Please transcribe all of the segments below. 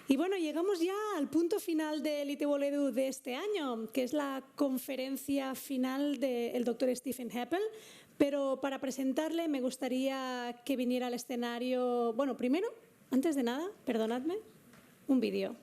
Y bueno, llegamos ya al punto final del ITworldEdu de este año, que es la conferencia final del doctor Stephen Heppell. Pero para presentarle me gustaría que viniera al escenario, bueno, primero, antes de nada, perdonadme, un vídeo.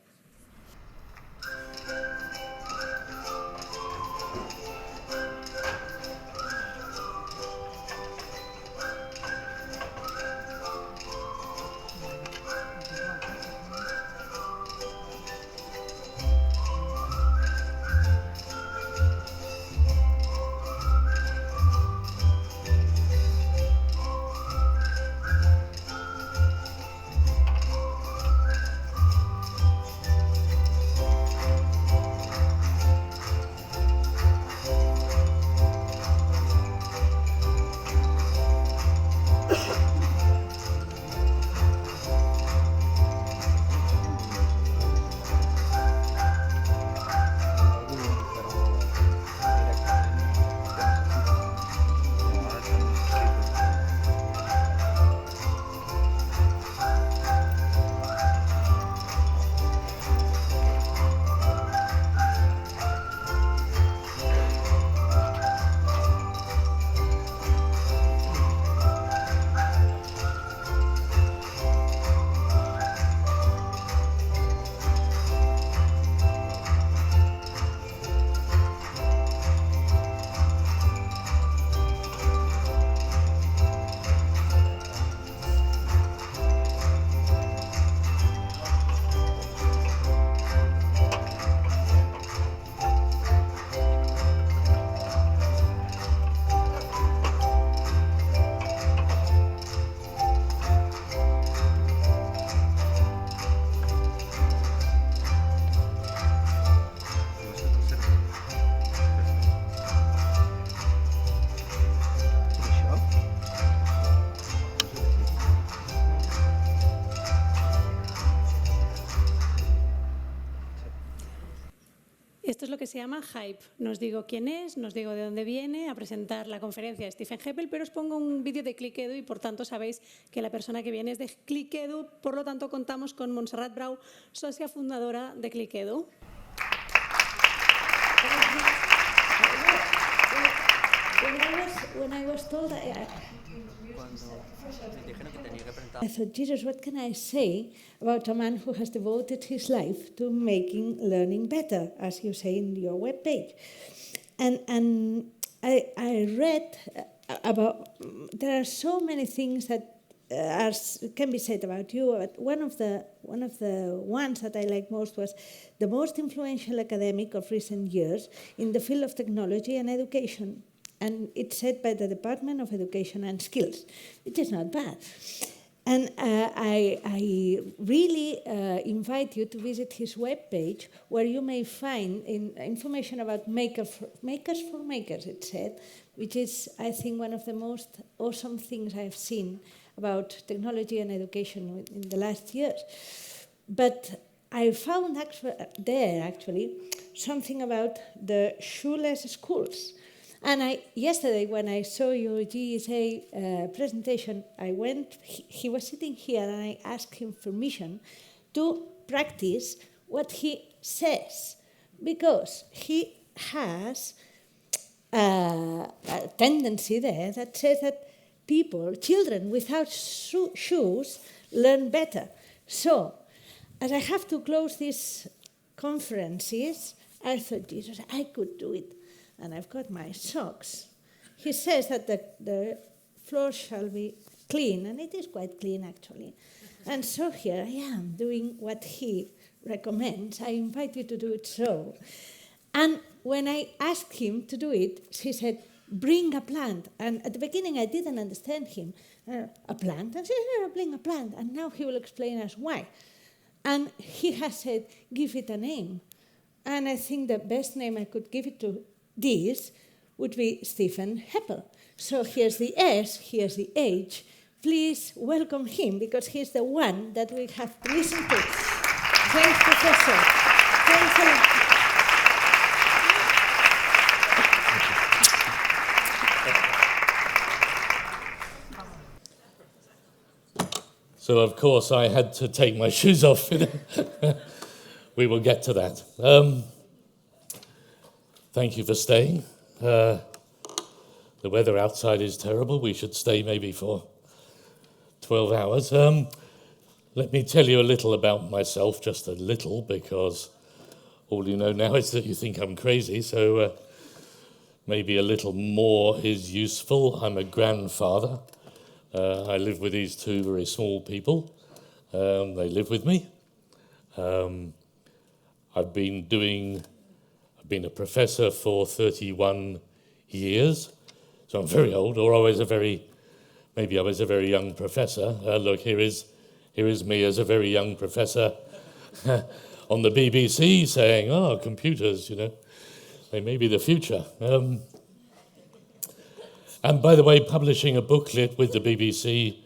Esto es lo que se llama hype. No os digo quién es, no os digo de dónde viene a presentar la conferencia de Stephen Heppell, pero os pongo un vídeo de Clickedu y por tanto sabéis que la persona que viene es de Clickedu, por lo tanto contamos con Montserrat Brau, socia fundadora de Clickedu. When I was told, I thought, Jesus, what can I say about a man who has devoted his life to making learning better, as you say in your webpage? And I read about, there are so many things that can be said about you. But one of the ones that I like most was the most influential academic of recent years in the field of technology and education. And it's said by the Department of Education and Skills, which is not bad. And I really invite you to visit his webpage, where you may find information about makers for makers, it said, which is, I think, one of the most awesome things I've seen about technology and education in the last years. But I found actually something about the shoeless schools. And yesterday, when I saw your GSA presentation, he was sitting here, and I asked him permission to practice what he says, because he has a tendency there that says that children without shoes learn better. So, as I have to close these conferences, I thought, Jesus, I could do it. And I've got my socks. He says that the floor shall be clean, and it is quite clean, actually. And so here I am doing what he recommends. I invite you to do it so. And when I asked him to do it, he said, bring a plant. And at the beginning, I didn't understand him. A plant? And he said, bring a plant. And now he will explain us why. And he has said, give it a name. And I think the best name I could give it to this would be Stephen Heppell. So here's the S, here's the H. Please welcome him, because he's the one that we have to listen to. Thanks, Professor. Thanks a lot. So, of course, I had to take my shoes off. We will get to that. Thank you for staying. The weather outside is terrible. We should stay maybe for 12 hours. Let me tell you a little about myself, just a little, because all you know now is that you think I'm crazy, so maybe a little more is useful. I'm a grandfather. I live with these two very small people. They live with me. I've been a professor for 31 years, so I'm very old, or maybe I was a very young professor. Look, here is me as a very young professor on the BBC saying, computers, they may be the future. And by the way, publishing a booklet with the BBC,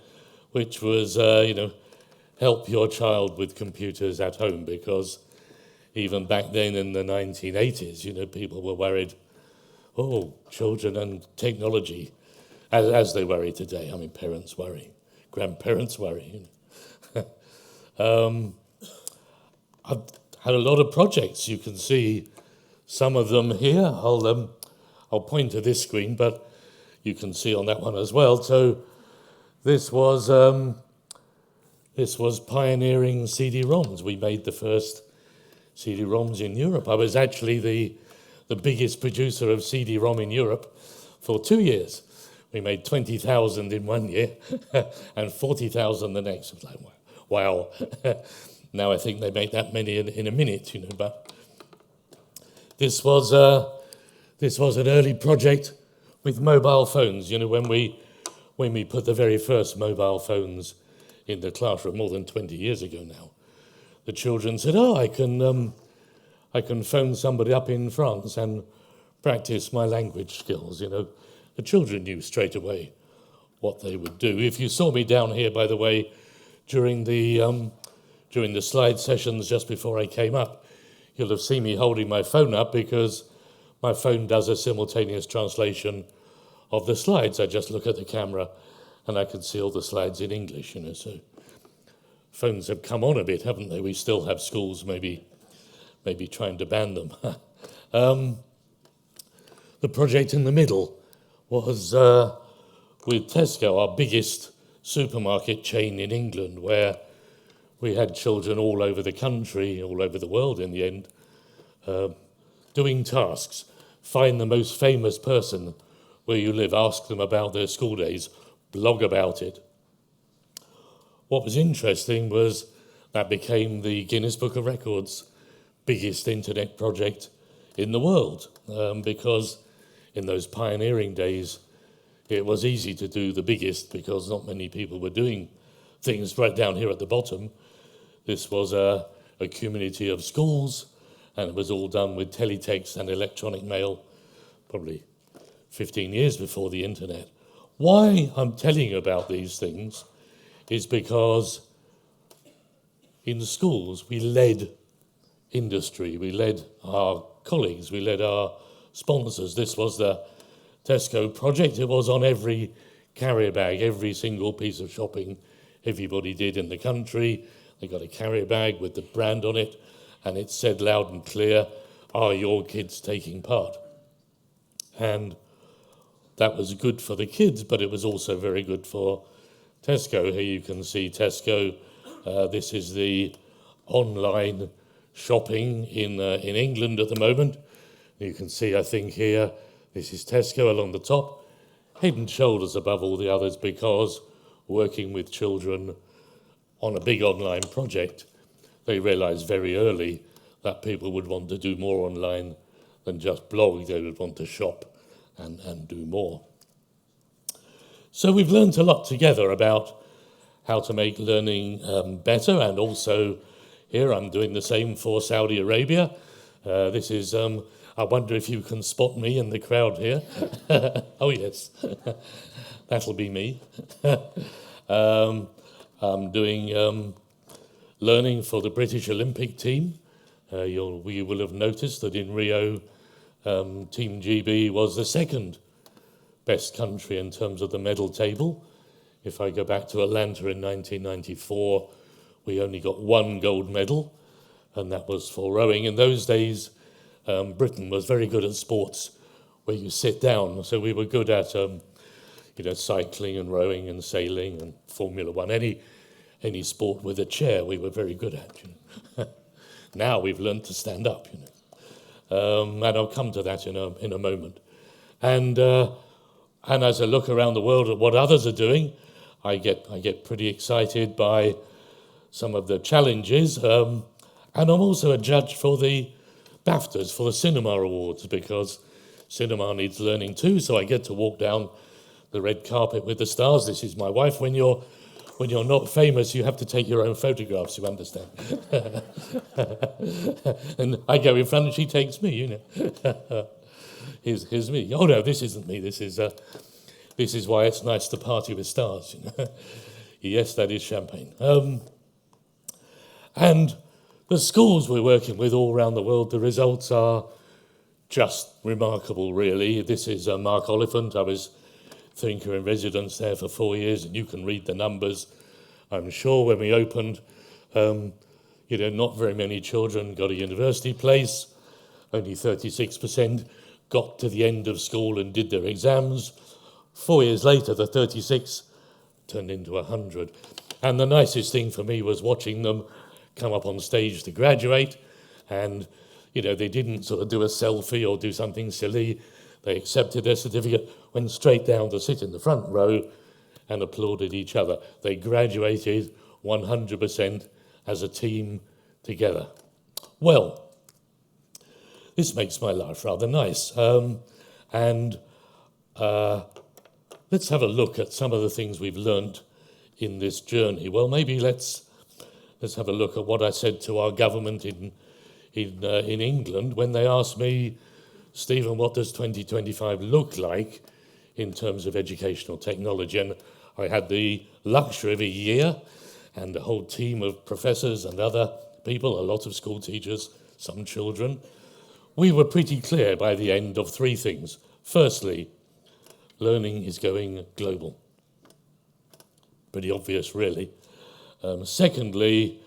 which was, help your child with computers at home, because even back then in the 1980s, people were worried, children and technology, as they worry today. I mean, parents worry, grandparents worry. I've had a lot of projects. You can see some of them here. I'll point to this screen, but you can see on that one as well. So this was pioneering CD-ROMs. We made the first CD-ROMs in Europe. I was actually the biggest producer of CD-ROM in Europe for 2 years. We made 20,000 in 1 year and 40,000 the next. I was like, wow. Now I think they make that many in a minute, but this was an early project with mobile phones. When we put the very first mobile phones in the classroom more than 20 years ago now, the children said, I can phone somebody up in France and practice my language skills. The children knew straight away what they would do. If you saw me down here, by the way, during the slide sessions just before I came up, you'll have seen me holding my phone up because my phone does a simultaneous translation of the slides. I just look at the camera and I can see all the slides in English, so phones have come on a bit, haven't they? We still have schools maybe trying to ban them. The project in the middle was with Tesco, our biggest supermarket chain in England, where we had children all over the country, all over the world in the end, doing tasks. Find the most famous person where you live, ask them about their school days, blog about it. What was interesting was that became the Guinness Book of Records biggest internet project in the world, because in those pioneering days, it was easy to do the biggest because not many people were doing things. Right down here at the bottom, this was a community of schools, and it was all done with teletext and electronic mail, probably 15 years before the internet. Why I'm telling you about these things is because in schools we led industry, we led our colleagues, we led our sponsors. This was the Tesco project. It was on every carrier bag, every single piece of shopping everybody did in the country. They got a carrier bag with the brand on it, and it said loud and clear, are your kids taking part? And that was good for the kids, but it was also very good for Tesco. Here you can see Tesco. This is the online shopping in England at the moment. You can see, I think here, this is Tesco along the top, head and shoulders above all the others, because working with children on a big online project, they realised very early that people would want to do more online than just blog. They would want to shop and do more. So we've learned a lot together about how to make learning better, and also here I'm doing the same for Saudi Arabia. This is, I wonder if you can spot me in the crowd here. Oh yes, that'll be me. I'm doing learning for the British Olympic team. We will have noticed that in Rio, Team GB was the second best country in terms of the medal table If I go back to Atlanta in 1994, we only got one gold medal, and that was for rowing. In those days, Britain was very good at sports where you sit down, so we were good at cycling and rowing and sailing and Formula One. Any sport with a chair we were very good at. Now we've learned to stand up, and I'll come to that in a moment. And as I look around the world at what others are doing, I get pretty excited by some of the challenges. And I'm also a judge for the BAFTAs, for the Cinema Awards, because cinema needs learning too. So I get to walk down the red carpet with the stars. This is my wife. When you're not famous, you have to take your own photographs, you understand. And I go in front and she takes me, Here's me. Oh no, this isn't me. This is why it's nice to party with stars. Yes, that is champagne. And the schools we're working with all around the world, the results are just remarkable, really. This is Mark Oliphant. I was thinker in residence there for 4 years, and you can read the numbers. I'm sure when we opened, not very many children got a university place. Only 36% got to the end of school and did their exams. 4 years later, the 36 turned into 100. And the nicest thing for me was watching them come up on stage to graduate, and they didn't sort of do a selfie or do something silly. They accepted their certificate, went straight down to sit in the front row and applauded each other. They graduated 100% as a team together. Well, this makes my life rather nice. Let's have a look at some of the things we've learnt in this journey. Well, maybe let's have a look at what I said to our government in England when they asked me, Stephen, what does 2025 look like in terms of educational technology? And I had the luxury of a year and a whole team of professors and other people, a lot of school teachers, some children. We were pretty clear by the end of three things. Firstly, learning is going global. Pretty obvious, really. Secondly,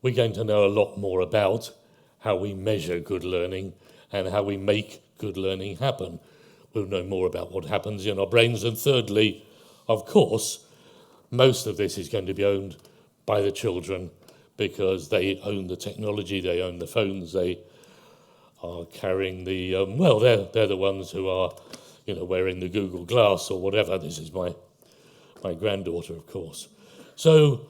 we're going to know a lot more about how we measure good learning and how we make good learning happen. We'll know more about what happens in our brains. And thirdly, of course, most of this is going to be owned by the children because they own the technology, they own the phones, they are carrying the, they're the ones who are, wearing the Google Glass or whatever. This is my granddaughter, of course. So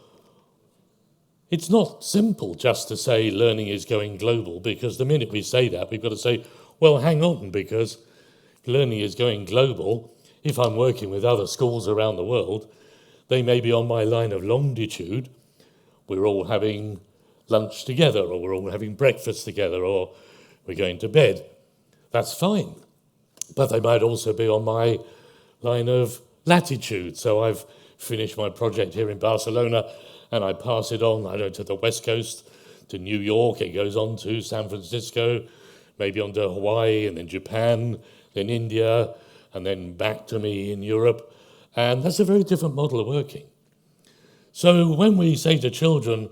it's not simple just to say learning is going global, because the minute we say that, we've got to say, well, hang on, because learning is going global. If I'm working with other schools around the world, they may be on my line of longitude. We're all having lunch together, or we're all having breakfast together, or we're going to bed. That's fine. But they might also be on my line of latitude. So I've finished my project here in Barcelona, and I pass it on, to the West Coast, to New York. It goes on to San Francisco, maybe on to Hawaii, and then Japan, then India, and then back to me in Europe. And that's a very different model of working. So when we say to children,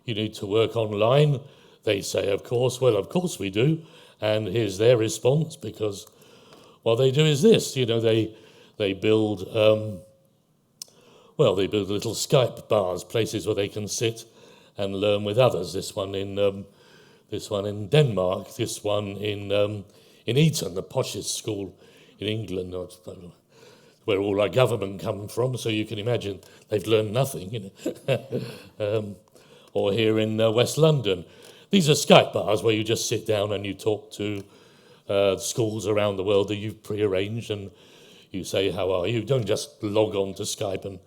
you need to work online, they say, of course we do. And here's their response, because what they do is this, they build little Skype bars, places where they can sit and learn with others. This one in Denmark, this one in Eton, the poshest school in England, where all our government come from. So you can imagine they've learned nothing, or here in West London. These are Skype bars where you just sit down and you talk to schools around the world that you've prearranged, and you say, how are you? Don't just log on to Skype and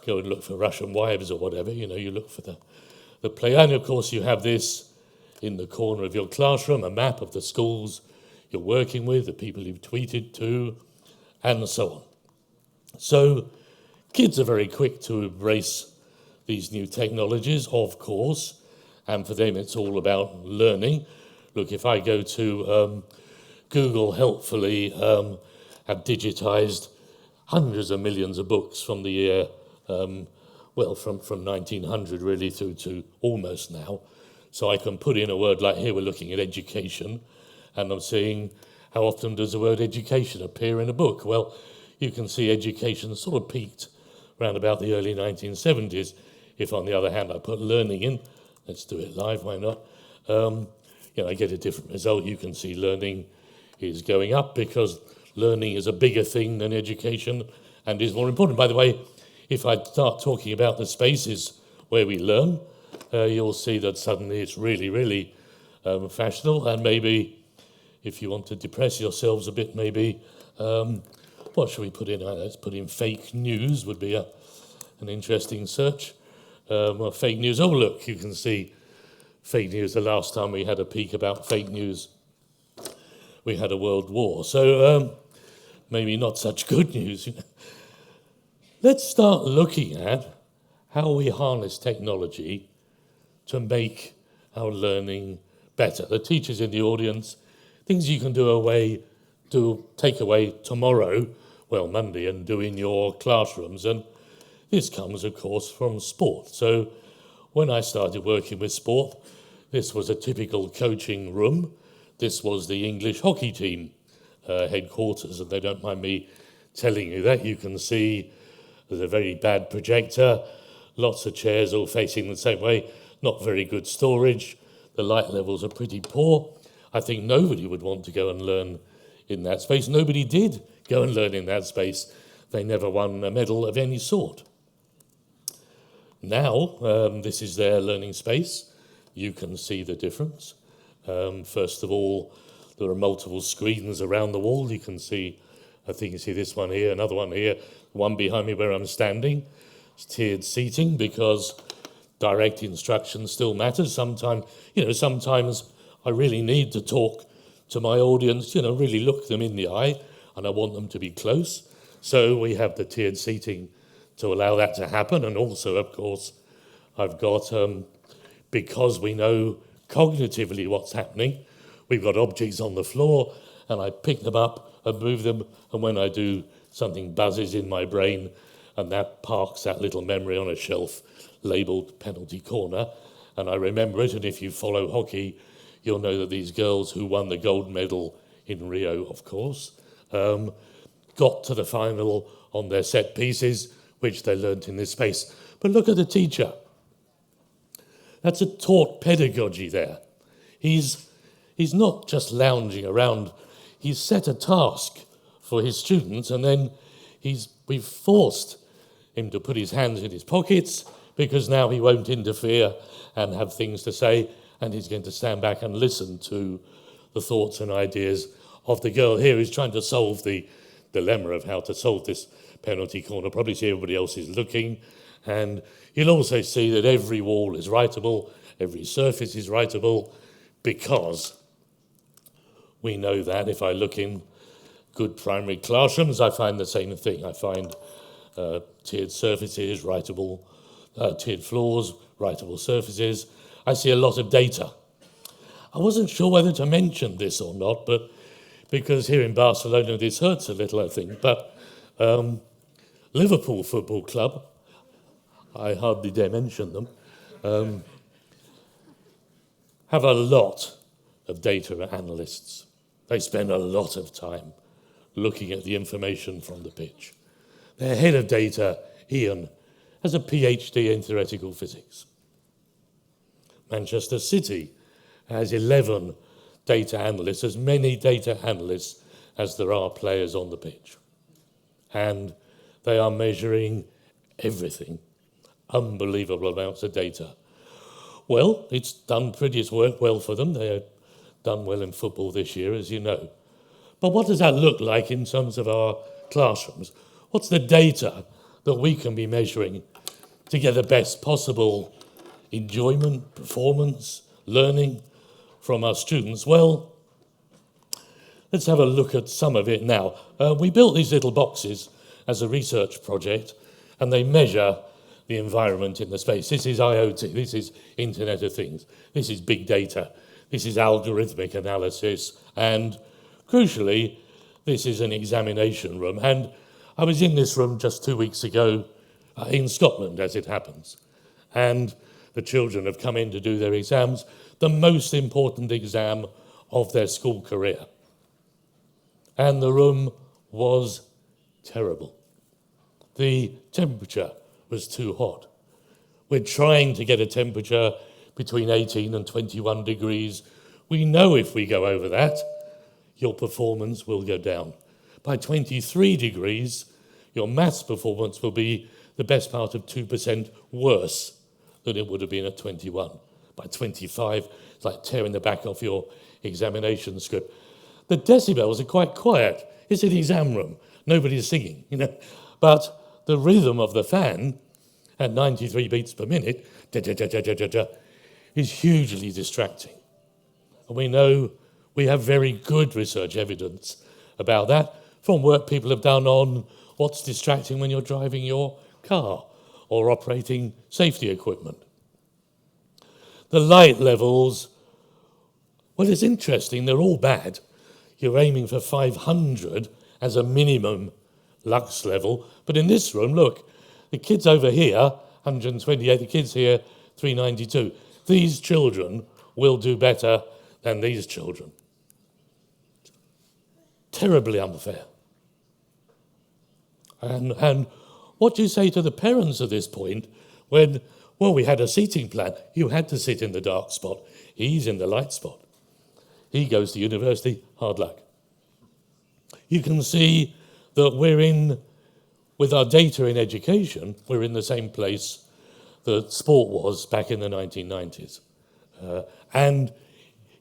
go and look for Russian wives or whatever. You look for the play. And of course you have this in the corner of your classroom, a map of the schools you're working with, the people you've tweeted to, and so on. So kids are very quick to embrace these new technologies, of course, and for them it's all about learning. Look, if I go to Google, helpfully have digitized hundreds of millions of books from the year well, from 1900 really through to almost now. So I can put in a word like here, we're looking at education, and I'm seeing how often does the word education appear in a book? Well, you can see education sort of peaked around about the early 1970s. If, on the other hand, I put learning in, let's do it live, why not? I get a different result. You can see learning is going up because learning is a bigger thing than education and is more important. By the way, if I start talking about the spaces where we learn, you'll see that suddenly it's really, really fashionable. And maybe if you want to depress yourselves a bit, maybe, what should we put in? Let's put in fake news would be an interesting search. Well, fake news, oh look, you can see fake news. The last time we had a peek about fake news, we had a world war. So maybe not such good news. Let's start looking at how we harness technology to make our learning better. The teachers in the audience, things you can take away tomorrow, well, Monday, and do in your classrooms. And this comes, of course, from sport. So when I started working with sport, this was a typical coaching room. This was the English hockey team headquarters, and they don't mind me telling you that. You can see there's a very bad projector, lots of chairs all facing the same way, not very good storage. The light levels are pretty poor. I think nobody would want to go and learn in that space. Nobody did go and learn in that space. They never won a medal of any sort. Now, this is their learning space. You can see the difference. First of all, there are multiple screens around the wall. You can see, I think you see this one here, another one here, one behind me where I'm standing. It's tiered seating because direct instruction still matters. Sometimes I really need to talk to my audience, really look them in the eye, and I want them to be close. So we have the tiered seating to allow that to happen. And also, of course, I've got, because we know cognitively what's happening, we've got objects on the floor, and I pick them up and move them, and when I do, something buzzes in my brain, and that parks that little memory on a shelf labelled penalty corner, and I remember it. And if you follow hockey, you'll know that these girls who won the gold medal in Rio, of course, got to the final on their set pieces, which they learnt in this space. But look at the teacher. That's a taught pedagogy there. He's not just lounging around. He's set a task for his students, and then we've forced him to put his hands in his pockets because now he won't interfere and have things to say, and he's going to stand back and listen to the thoughts and ideas of the girl here who's trying to solve the dilemma of how to solve this penalty corner. Probably see everybody else is looking, and you'll also see that every wall is writable, every surface is writable, because we know that if I look in good primary classrooms, I find the same thing. I find tiered surfaces, writable, tiered floors, writable surfaces. I see a lot of data. I wasn't sure whether to mention this or not, but because here in Barcelona this hurts a little, I think, but Liverpool Football Club, I hardly dare mention them, have a lot of data analysts. They spend a lot of time looking at the information from the pitch. Their head of data, Ian, has a PhD in theoretical physics. Manchester City has 11 data analysts, as many data analysts as there are players on the pitch. And they are measuring everything, unbelievable amounts of data. Well, it's worked well for them. They have done well in football this year, as you know. But what does that look like in terms of our classrooms? What's the data that we can be measuring to get the best possible enjoyment, performance, learning from our students? Well, let's have a look at some of it now. We built these little boxes as a research project, and they measure the environment in the space. This is IoT, this is Internet of Things, this is big data, this is algorithmic analysis, and crucially, this is an examination room. And I was in this room just 2 weeks ago, in Scotland, as it happens. And the children have come in to do their exams, the most important exam of their school career. And the room was terrible. The temperature was too hot. We're trying to get a temperature between 18 and 21 degrees. We know if we go over that, your performance will go down. By 23 degrees, your maths performance will be the best part of 2% worse than it would have been at 21. By 25, it's like tearing the back off your examination script. The decibels are quite quiet. It's an exam room. Nobody's singing, you know. But the rhythm of the fan at 93 beats per minute is hugely distracting. And we know we have very good research evidence about that from work people have done on what's distracting when you're driving your car or operating safety equipment. The light levels, well, it's interesting, they're all bad. You're aiming for 500 as a minimum lux level, but in this room, look, the kids over here, 128, the kids here, 392. These children will do better than these children. Terribly unfair. And what do you say to the parents at this point when, well, we had a seating plan. You had to sit in the dark spot. He's in the light spot. He goes to university, hard luck. You can see that we're in, with our data in education, we're in the same place that sport was back in the 1990s. And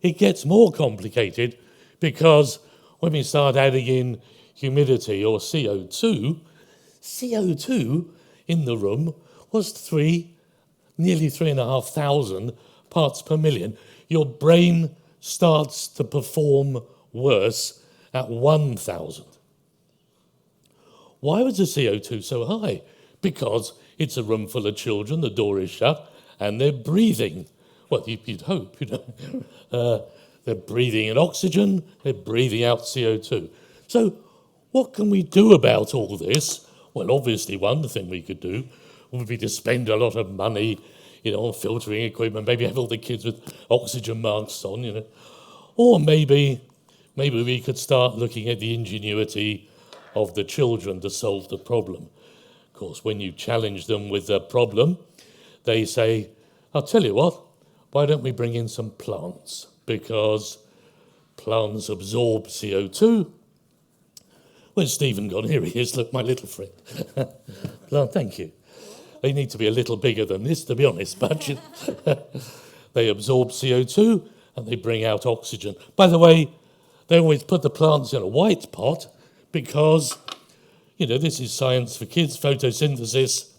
it gets more complicated because when we start adding in humidity or CO2 in the room was nearly 3,500 parts per million. Your brain starts to perform worse at 1,000. Why was the CO2 so high? Because it's a room full of children, the door is shut, and they're breathing. Well, you'd hope, you know. They're breathing in oxygen, they're breathing out CO2. So what can we do about all this? Well, obviously one thing we could do would be to spend a lot of money, you know, on filtering equipment, maybe have all the kids with oxygen masks on, you know. Or maybe we could start looking at the ingenuity of the children to solve the problem. Of course, when you challenge them with a problem, they say, I'll tell you what, why don't we bring in some plants? Because plants absorb CO2. Where's Stephen gone? Here he is, look, my little friend. Plant, thank you. They need to be a little bigger than this, to be honest, but they absorb CO2 and they bring out oxygen. By the way, they always put the plants in a white pot because, you know, this is science for kids. Photosynthesis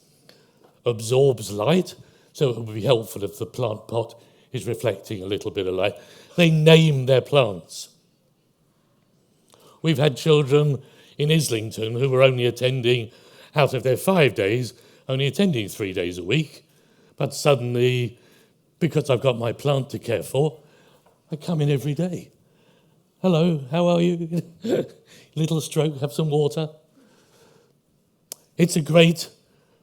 absorbs light, so it would be helpful if the plant pot is reflecting a little bit of light. They name their plants. We've had children in Islington who were only attending, out of their 5 days, only attending 3 days a week. But suddenly, because I've got my plant to care for, I come in every day. Hello, how are you? Little stroke, have some water. It's a great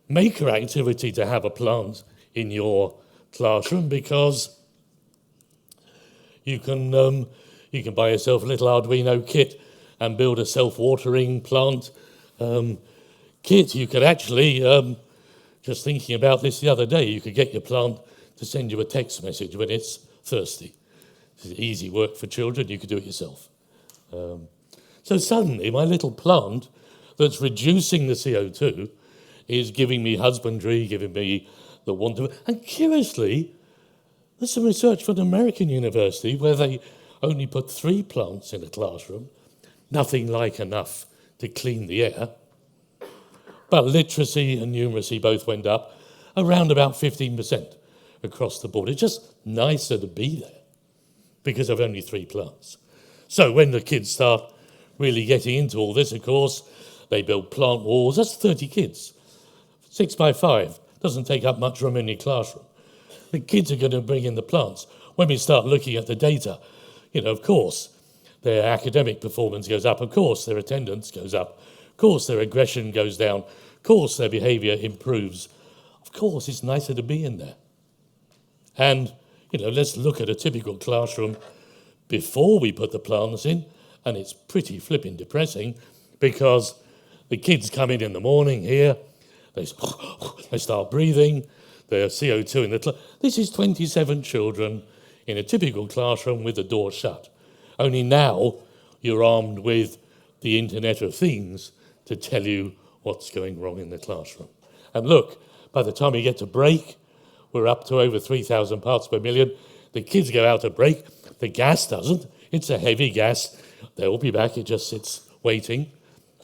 maker activity to have a plant in your classroom because you can buy yourself a little Arduino kit and build a self-watering plant kit. You could actually, just thinking about this the other day, you could get your plant to send you a text message when it's thirsty. It's easy work for children, you could do it yourself. So suddenly my little plant that's reducing the CO2 is giving me husbandry, giving me the want of... And curiously, there's some research from an American university where they only put 3 plants in a classroom, nothing like enough to clean the air. But literacy and numeracy both went up around about 15% across the board. It's just nicer to be there because of only 3 plants. So when the kids start really getting into all this, of course, they build plant walls. That's 30 kids, 6 by 5. Doesn't take up much room in your classroom. The kids are going to bring in the plants. When we start looking at the data, you know, of course, their academic performance goes up. Of course, their attendance goes up. Of course, their aggression goes down. Of course their behaviour improves. Of course it's nicer to be in there. And, let's look at a typical classroom before we put the plants in, and it's pretty flipping depressing because the kids come in the morning here, they start breathing, their CO2 in the class. This is 27 children in a typical classroom with the door shut. Only now you're armed with the Internet of Things to tell you what's going wrong in the classroom. And look, by the time we get to break, we're up to over 3,000 parts per million. The kids go out to break. The gas doesn't. It's a heavy gas. They'll be back. It just sits waiting.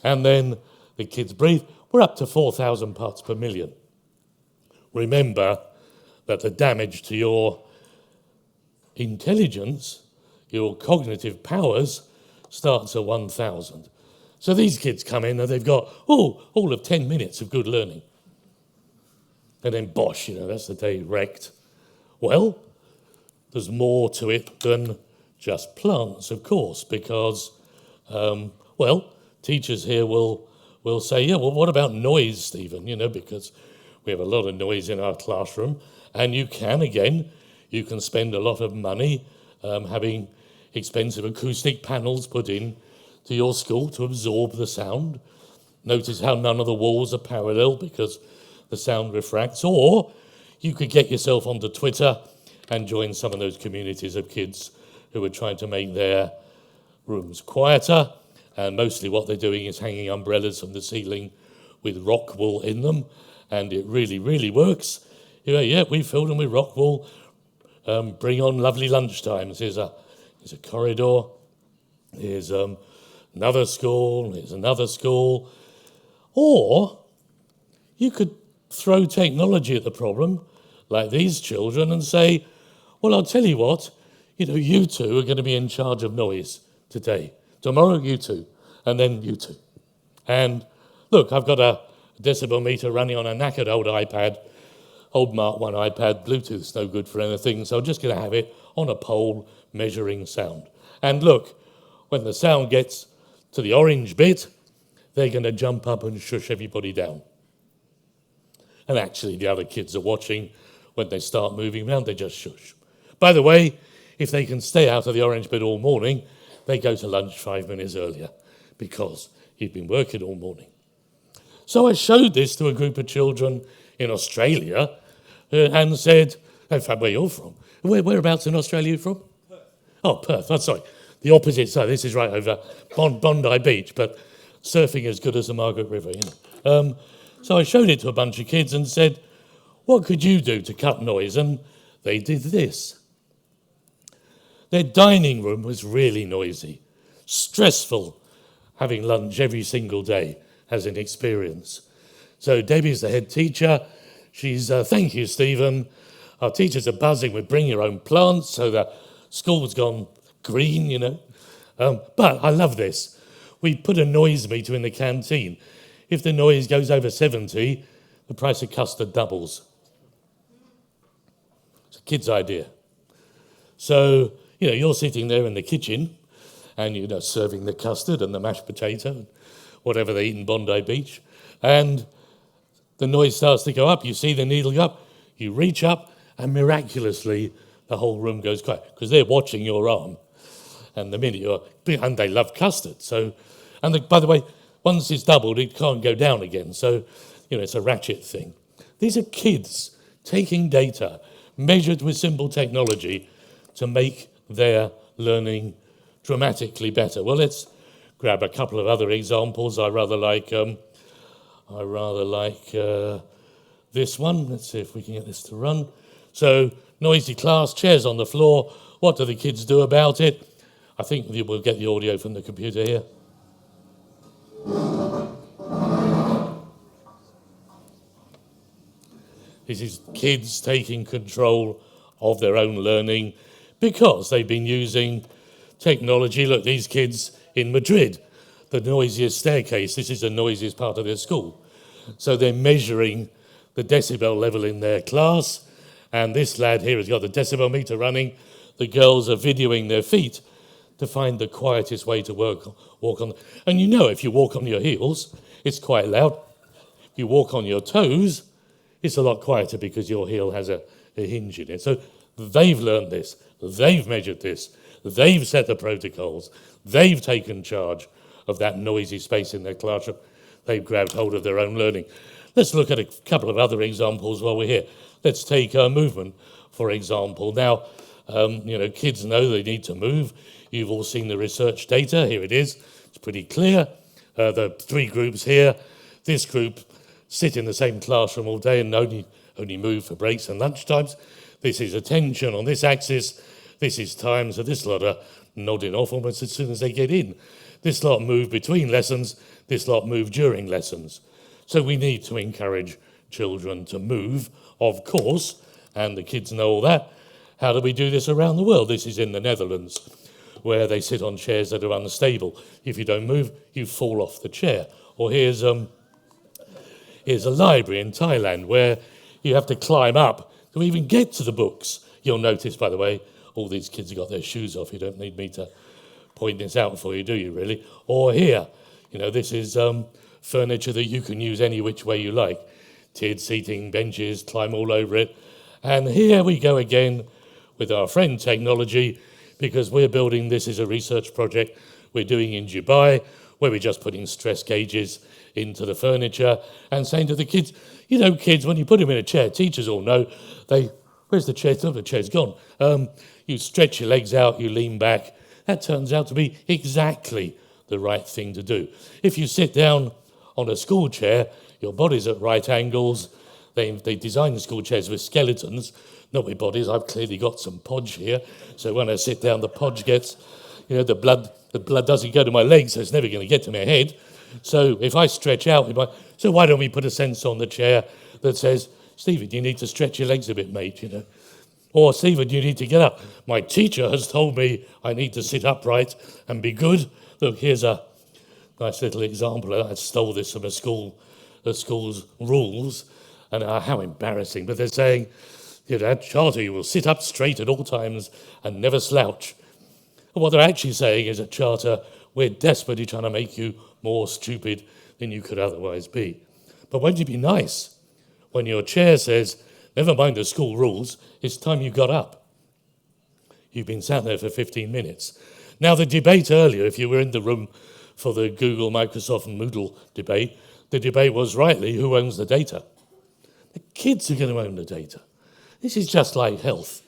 And then the kids breathe. We're up to 4,000 parts per million. Remember that the damage to your intelligence, your cognitive powers, starts at 1,000. So these kids come in and they've got, all of 10 minutes of good learning. And then bosh, that's the day wrecked. Well, there's more to it than just plants, of course, because, teachers here will say, what about noise, Stephen? Because we have a lot of noise in our classroom, and you can spend a lot of money having expensive acoustic panels put in to your school to absorb the sound. Notice how none of the walls are parallel because the sound refracts. Or you could get yourself onto Twitter and join some of those communities of kids who are trying to make their rooms quieter, and mostly what they're doing is hanging umbrellas from the ceiling with rock wool in them, and it really, really works. We filled them with rock wool. Bring on lovely lunchtimes. Here's a corridor. Here's another school. Here's another school. Or you could throw technology at the problem, like these children, and say, well, I'll tell you what, you two are going to be in charge of noise today. Tomorrow, you two, and then you two. And look, I've got a decibel meter running on a knackered old iPad, old Mark 1 iPad. Bluetooth's no good for anything, so I'm just going to have it on a pole measuring sound. And look, when the sound gets to the orange bit, they're going to jump up and shush everybody down. And actually, the other kids are watching. When they start moving around, they just shush. By the way, if they can stay out of the orange bit all morning, they go to lunch 5 minutes earlier because you've been working all morning. So I showed this to a group of children in Australia and said, in fact, where you're from. Whereabouts in Australia are you from? Perth. Oh, Perth. I'm sorry. The opposite side. This is right over Bondi Beach, but surfing as good as the Margaret River. So I showed it to a bunch of kids and said, what could you do to cut noise? And they did this. Their dining room was really noisy, stressful, having lunch every single day as an experience. So Debbie's the head teacher. She's, thank you, Stephen. Our teachers are buzzing with bring your own plants, so the school's gone green, But I love this. We put a noise meter in the canteen. If the noise goes over 70, the price of custard doubles. It's a kid's idea. So, you're sitting there in the kitchen and, serving the custard and the mashed potato, and whatever they eat in Bondi Beach, and the noise starts to go up. You see the needle go up. You reach up, and miraculously, the whole room goes quiet because they're watching your arm. And the minute and they love custard. So, by the way, once it's doubled, it can't go down again. So, it's a ratchet thing. These are kids taking data measured with simple technology to make their learning dramatically better. Well, let's grab a couple of other examples. I rather like this one. Let's see if we can get this to run. So, noisy class, chairs on the floor. What do the kids do about it? I think we'll get the audio from the computer here. This is kids taking control of their own learning because they've been using technology. Look, these kids in Madrid, the noisiest staircase, this is the noisiest part of their school. So they're measuring the decibel level in their class, and this lad here has got the decibel meter running. The girls are videoing their feet to find the quietest way to walk on. And if you walk on your heels, it's quite loud. you walk on your toes, it's a lot quieter because your heel has a hinge in it. So they've learned this, they've measured this, they've set the protocols, they've taken charge of that noisy space in their classroom, they've grabbed hold of their own learning. Let's look at a couple of other examples while we're here. Let's take movement, for example. Now, kids know they need to move. You've all seen the research data. Here it is. It's pretty clear. The three groups here. This group sit in the same classroom all day and only move for breaks and lunchtimes. This is attention on this axis. This is time. So this lot are nodding off almost as soon as they get in. This lot move between lessons. This lot move during lessons. So we need to encourage children to move, of course, and the kids know all that. How do we do this around the world? This is in the Netherlands, where they sit on chairs that are unstable. If you don't move, you fall off the chair. Or here's a library in Thailand where you have to climb up to even get to the books. You'll notice, by the way, all these kids have got their shoes off. You don't need me to point this out for you, do you, really? Or here, this is furniture that you can use any which way you like. Tiered seating, benches, climb all over it. And here we go again with our friend technology, because we're building this as a research project we're doing in Dubai, where we're just putting stress gauges into the furniture and saying to the kids, kids, when you put them in a chair, teachers all know, where's the chair? Oh, the chair's gone. You stretch your legs out, you lean back. That turns out to be exactly the right thing to do. If you sit down on a school chair, your body's at right angles. They design the school chairs with skeletons, not with bodies. I've clearly got some podge here, so when I sit down, the podge gets, the blood doesn't go to my legs, so it's never going to get to my head. So if I stretch out, so why don't we put a sensor on the chair that says, Stephen, you need to stretch your legs a bit, mate, Or, Stephen, you need to get up. My teacher has told me I need to sit upright and be good. Look, here's a nice little example. I stole this from the school's rules, and how embarrassing. But they're saying, at charter, you will sit up straight at all times and never slouch. And what they're actually saying is, at charter, we're desperately trying to make you more stupid than you could otherwise be. But won't you be nice when your chair says, never mind the school rules, it's time you got up. You've been sat there for 15 minutes. Now, the debate earlier, if you were in the room for the Google, Microsoft and Moodle debate, the debate was rightly, who owns the data? The kids are going to own the data. This is just like health.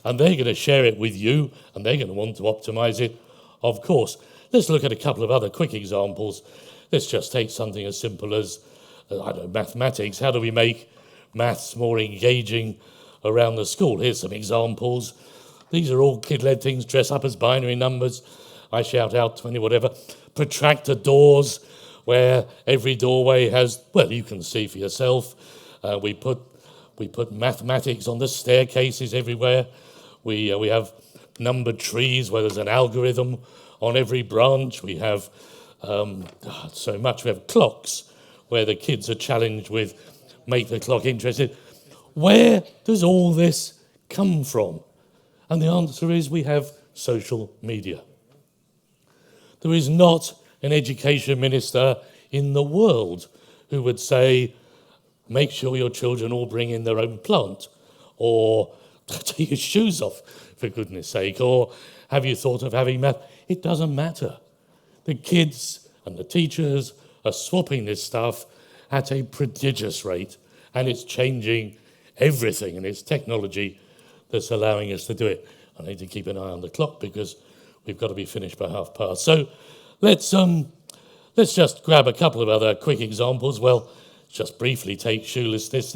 And they're going to share it with you, and they're going to want to optimize it, of course. Let's look at a couple of other quick examples. Let's just take something as simple as, mathematics. How do we make maths more engaging around the school? Here's some examples. These are all kid-led things. Dress up as binary numbers. I shout out 20 whatever. Protractor doors, where every doorway has, you can see for yourself. We put mathematics on the staircases everywhere. We have numbered trees where there's an algorithm on every branch. We have so much. We have clocks where the kids are challenged with make the clock interesting. Where does all this come from? And the answer is we have social media. There is not an education minister in the world who would say, make sure your children all bring in their own plant, or take your shoes off, for goodness sake, or have you thought of having math? It doesn't matter. The kids and the teachers are swapping this stuff at a prodigious rate, and it's changing everything, and it's technology that's allowing us to do it. I need to keep an eye on the clock because we've got to be finished by past. So let's just grab a couple of other quick examples. Well, just briefly take shoelessness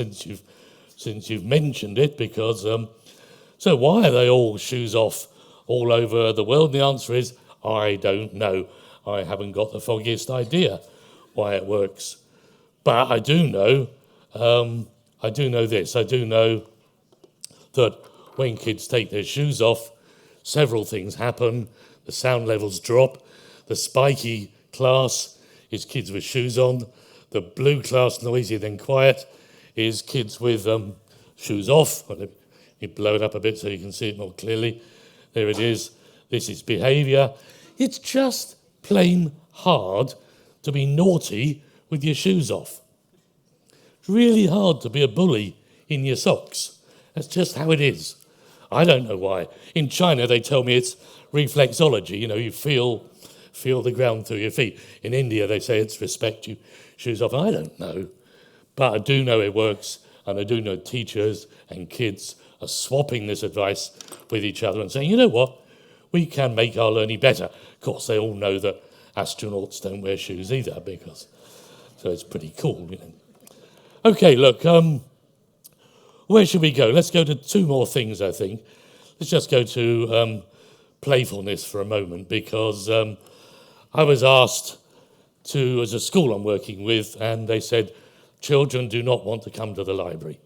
since you've mentioned it, because so why are they all shoes off all over the world? And the answer is, I don't know. I haven't got the foggiest idea why it works. But I do know this. I do know that when kids take their shoes off, several things happen. The sound levels drop. The spiky class is kids with shoes on. The blue class, noisy then quiet, is kids with shoes off. You blow it up a bit so you can see it more clearly. There it is. This is behaviour. It's just plain hard to be naughty with your shoes off. It's really hard to be a bully in your socks. That's just how it is. I don't know why. In China, they tell me it's reflexology. You know, you feel the ground through your feet. In India, they say it's respect, you shoes off. I don't know. But I do know it works, and I do know teachers and kids are swapping this advice with each other and saying, you know what, we can make our learning better. Of course, they all know that astronauts don't wear shoes either, so it's pretty cool, you know. Okay, look, where should we go? Let's go to two more things, I think. Let's just go to playfulness for a moment, because I was asked to, as a school I'm working with, and they said, children do not want to come to the library.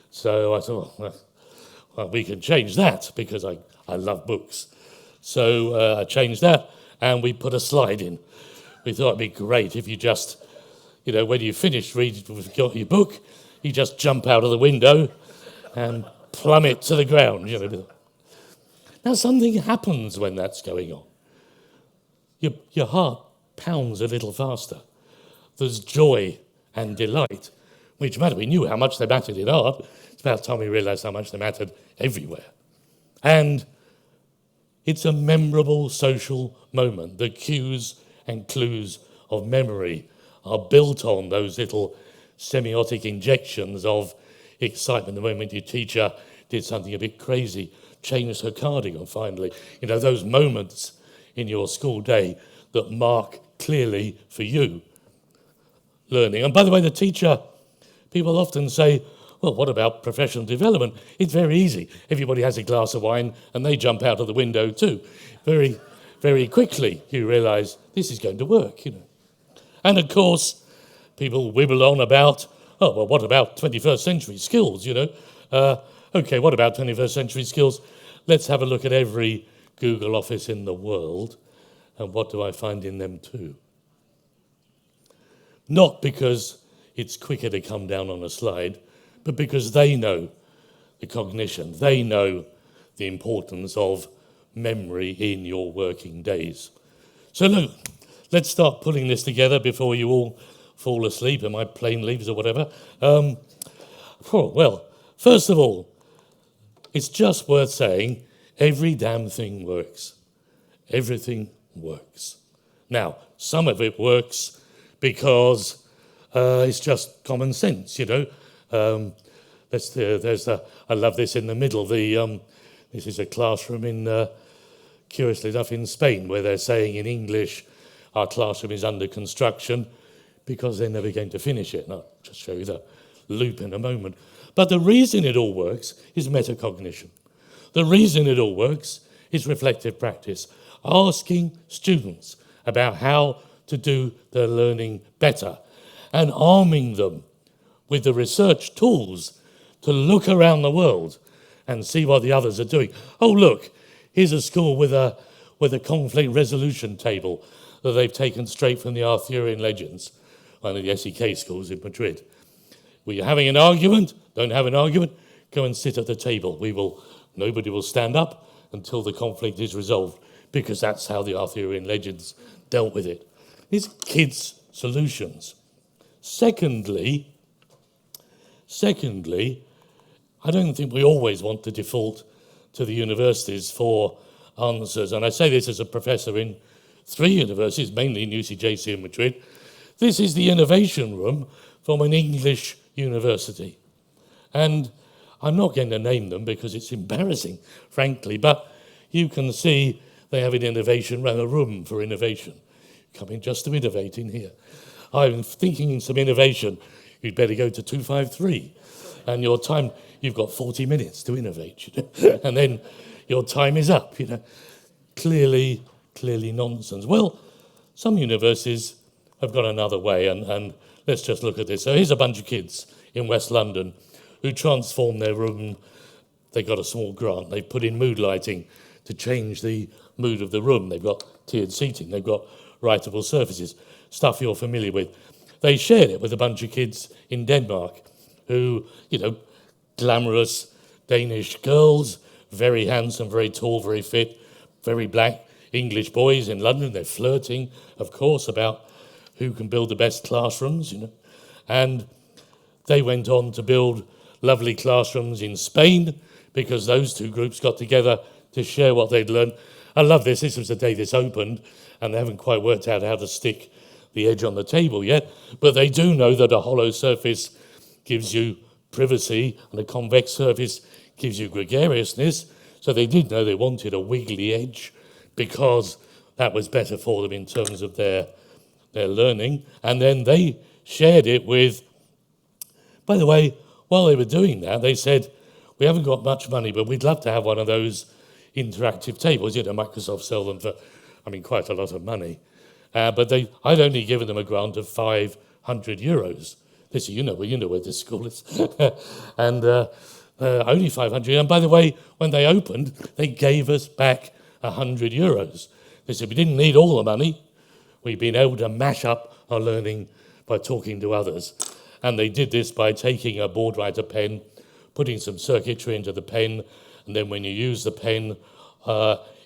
So I thought, well, we can change that, because I love books. So I changed that, and we put a slide in. We thought it'd be great if you just, you know, when you finish reading your book, you just jump out of the window and plummet to the ground, you know. Now, something happens when that's going on. Your heart pounds a little faster. There's joy and delight, which matter. We knew how much they mattered in art. It's about time we realised how much they mattered everywhere. And it's a memorable social moment. The cues and clues of memory are built on those little semiotic injections of excitement. The moment your teacher did something a bit crazy, changed her cardigan finally. You know, those moments in your school day that mark clearly for you learning. And by the way, the teacher, people often say, well, what about professional development? It's very easy. Everybody has a glass of wine and they jump out of the window too. Very, very quickly you realise this is going to work, you know. And of course, people wibble on about, oh, well, what about 21st century skills, you know? Okay, what about 21st century skills? Let's have a look at every Google office in the world, and what do I find in them too? Not because it's quicker to come down on a slide, but because they know the cognition, they know the importance of memory in your working days. So look, let's start putting this together before you all fall asleep and my plane leaves or whatever. Well, first of all, it's just worth saying every damn thing works. Everything works. Now, some of it works because it's just common sense, you know. I love this in the middle. This is a classroom in, curiously enough, in Spain, where they're saying in English, our classroom is under construction because they're never going to finish it. And I'll just show you the loop in a moment. But the reason it all works is metacognition. The reason it all works is reflective practice, asking students about how to do their learning better and arming them with the research tools to look around the world and see what the others are doing. Oh, look, here's a school with a conflict resolution table that they've taken straight from the Arthurian legends, one of the SEK schools in Madrid. Were you having an argument? Don't have an argument? Go and sit at the table. Nobody will stand up until the conflict is resolved, because that's how the Arthurian legends dealt with it. It's kids' solutions. Secondly, I don't think we always want to default to the universities for answers. And I say this as a professor in 3 universities, mainly in UCJC in Madrid. This is the innovation room from an English university. And I'm not going to name them because it's embarrassing, frankly, but you can see they have an innovation around a room for innovation. Coming just to innovate in here. I'm thinking in some innovation, you'd better go to 253. And your time, you've got 40 minutes to innovate, you know? And then your time is up, you know. Clearly nonsense. Well, some universities have got another way, and let's just look at this. So here's a bunch of kids in West London who transformed their room. They got a small grant. They put in mood lighting to change the mood of the room. They've got tiered seating. They've got writable surfaces, stuff you're familiar with. They shared it with a bunch of kids in Denmark who, you know, glamorous Danish girls, very handsome, very tall, very fit, very black English boys in London. They're flirting, of course, about who can build the best classrooms, you know. And They went on to build lovely classrooms in Spain because those two groups got together to share what they'd learned. I love this. This was the day this opened, and they haven't quite worked out how to stick the edge on the table yet, but they do know that a hollow surface gives you privacy and a convex surface gives you gregariousness. So they did know they wanted a wiggly edge because that was better for them in terms of their learning. And then they shared it with, by the way, while they were doing that, they said, we haven't got much money, but we'd love to have one of those interactive tables. You know, Microsoft sell them for, quite a lot of money. But I'd only given them a grant of €500. They said, you know where this school is. And only 500. And by the way, when they opened, they gave us back €100. They said, we didn't need all the money. We've been able to mash up our learning by talking to others. And they did this by taking a board writer pen, putting some circuitry into the pen, and then when you use the pen,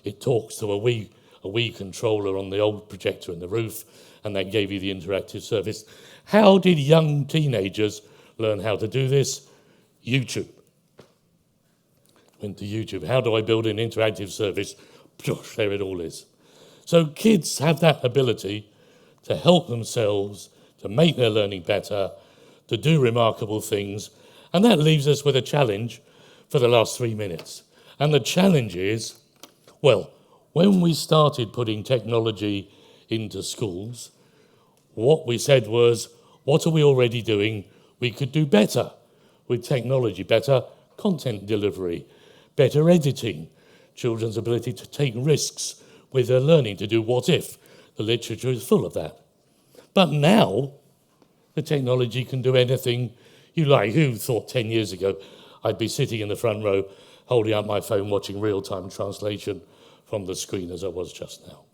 it talks to a Wii controller on the old projector in the roof, and that gave you the interactive surface. How did young teenagers learn how to do this? YouTube. Went to YouTube. How do I build an interactive surface? Gosh, there it all is. So kids have that ability to help themselves, to make their learning better, to do remarkable things, and that leaves us with a challenge for the last 3 minutes. And the challenge is, well, when we started putting technology into schools, what we said was, what are we already doing we could do better with technology? Better content delivery, better editing, children's ability to take risks with their learning, to do what if. The literature is full of that. But now, the technology can do anything you like. Who thought 10 years ago I'd be sitting in the front row holding up my phone watching real-time translation from the screen as I was just now?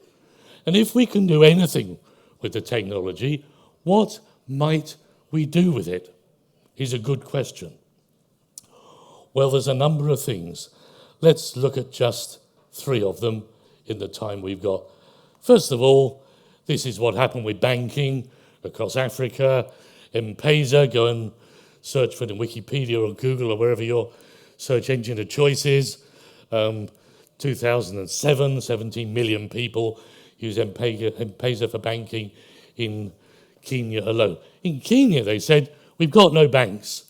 And if we can do anything with the technology, what might we do with it is a good question. Well, there's a number of things. Let's look at just 3 of them in the time we've got. First of all, this is what happened with banking across Africa. M-Pesa, go and search for it in Wikipedia or Google or wherever your search engine of choice is. 2007, 17 million people use M-Pesa for banking in Kenya alone. In Kenya, they said, we've got no banks.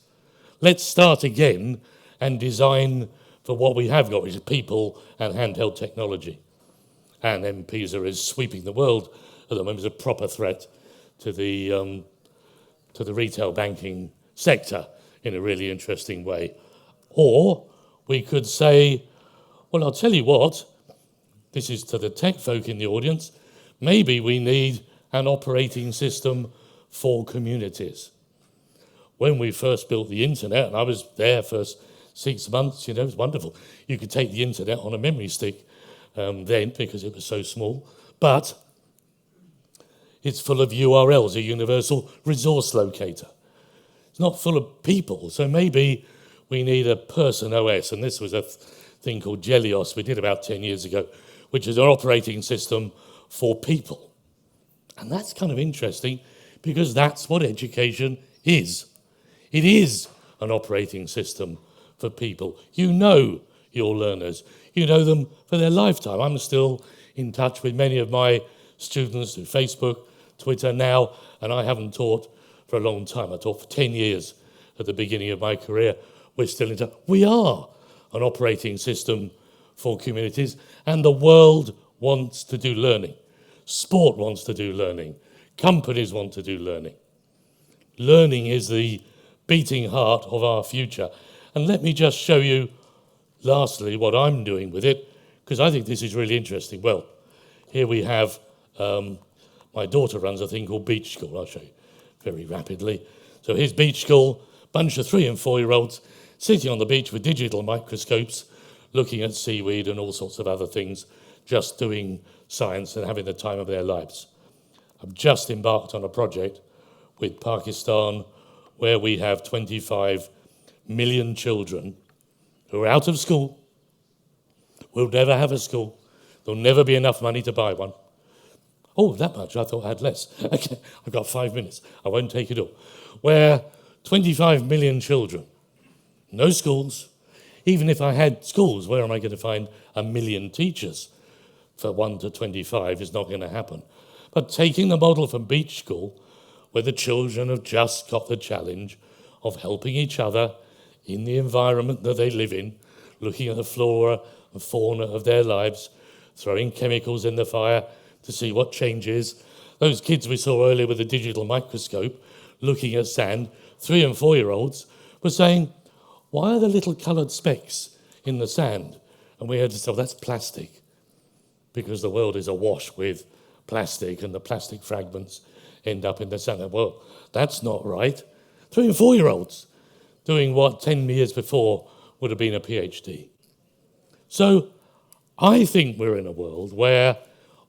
Let's start again and design for what we have got, which is people and handheld technology. And M-Pesa is sweeping the world at the moment as a proper threat to the retail banking sector in a really interesting way. Or we could say, well, I'll tell you what, this is to the tech folk in the audience, maybe we need an operating system for communities. When we first built the internet, and I was there for 6 months, it was wonderful. You could take the internet on a memory stick then because it was so small, but it's full of URLs, a universal resource locator. It's not full of people, so maybe we need a person OS, and this was a thing called Gelios we did about 10 years ago, which is an operating system for people. And that's kind of interesting because that's what education is. It is an operating system for people. You know your learners. You know them for their lifetime. I'm still in touch with many of my students through Facebook, Twitter now, and I haven't taught for a long time. I taught for 10 years at the beginning of my career. We're still in touch. We are an operating system for communities, and the world wants to do learning. Sport wants to do learning. Companies want to do learning. Learning is the beating heart of our future. And let me just show you, lastly, what I'm doing with it, because I think this is really interesting. Well, here we have, my daughter runs a thing called Beach School. I'll show you very rapidly. So here's Beach School, bunch of 3- and 4-year-olds sitting on the beach with digital microscopes, looking at seaweed and all sorts of other things, just doing science and having the time of their lives. I've just embarked on a project with Pakistan where we have 25 million children who are out of school, will never have a school, there'll never be enough money to buy one. Oh, that much? I thought I had less. Okay, I've got 5 minutes. I won't take it all. Where 25 million children, no schools. Even if I had schools, where am I going to find 1 million teachers for 1 to 25 is not going to happen. But taking the model from beach school, where the children have just got the challenge of helping each other in the environment that they live in, looking at the flora and fauna of their lives, throwing chemicals in the fire to see what changes. Those kids we saw earlier with the digital microscope, looking at sand, 3 and 4-year-olds, were saying, why are there little coloured specks in the sand? And we had to say, well, that's plastic, because the world is awash with plastic and the plastic fragments end up in the sand. Well, that's not right. 3 and 4-year-olds doing what 10 years before would have been a PhD. So I think we're in a world where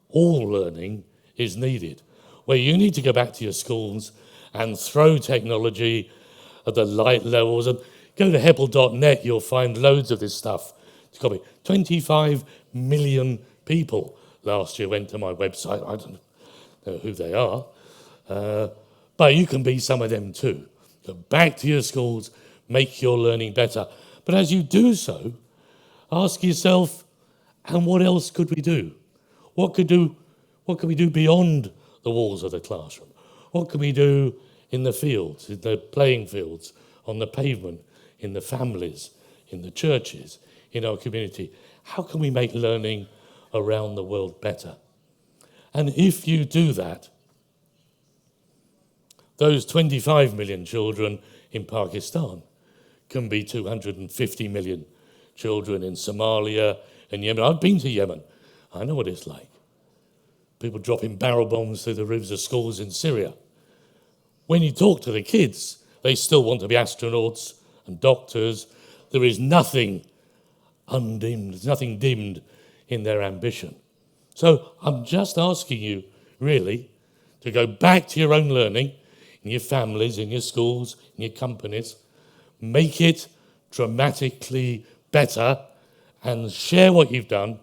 all learning is needed, where you need to go back to your schools and throw technology at the light levels. And go to Heppell.net, you'll find loads of this stuff to copy. 25 million people last year went to my website. I don't know who they are, but you can be some of them too. Go back to your schools, make your learning better. But as you do so, ask yourself, and what else could we do? What can we do beyond the walls of the classroom? What can we do in the fields, in the playing fields, on the pavement, in the families, in the churches, in our community? How can we make learning around the world better? And if you do that, those 25 million children in Pakistan can be 250 million children in Somalia and Yemen. I've been to Yemen. I know what it's like. People dropping barrel bombs through the roofs of schools in Syria. When you talk to the kids, they still want to be astronauts and doctors. There is nothing undimmed, there's nothing dimmed in their ambition. So I'm just asking you, really, to go back to your own learning, in your families, in your schools, in your companies, make it dramatically better and share what you've done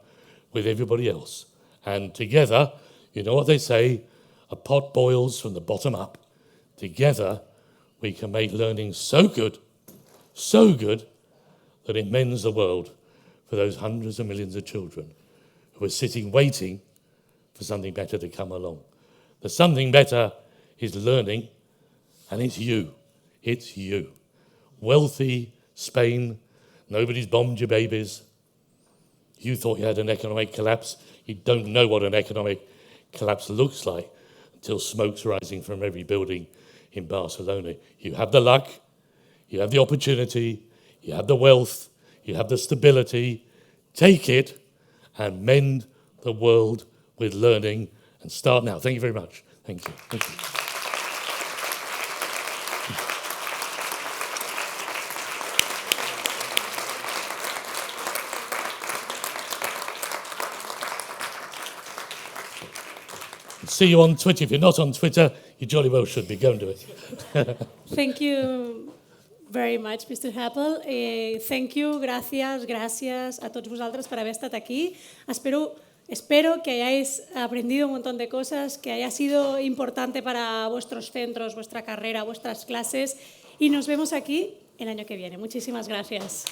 with everybody else. And together, you know what they say, a pot boils from the bottom up. Together, we can make learning so good that it mends the world for those hundreds of millions of children who are sitting waiting for something better to come along. The something better is learning, and it's you. It's you. Wealthy Spain, nobody's bombed your babies. You thought you had an economic collapse. You don't know what an economic collapse looks like until smoke's rising from every building in Barcelona. You have the luck, you have the opportunity, you have the wealth, you have the stability. Take it and mend the world with learning, and start now. Thank you very much. Thank you. Thank you. See you on Twitter. If you're not on Twitter, you jolly well should be. Go and do it. Thank you very much, Mr. Heppell. Thank you, gracias a todos vosotros por haber estado aquí. Espero que hayáis aprendido un montón de cosas, que haya sido importante para vuestros centros, vuestra carrera, vuestras clases, y nos vemos aquí el año que viene. Muchísimas gracias.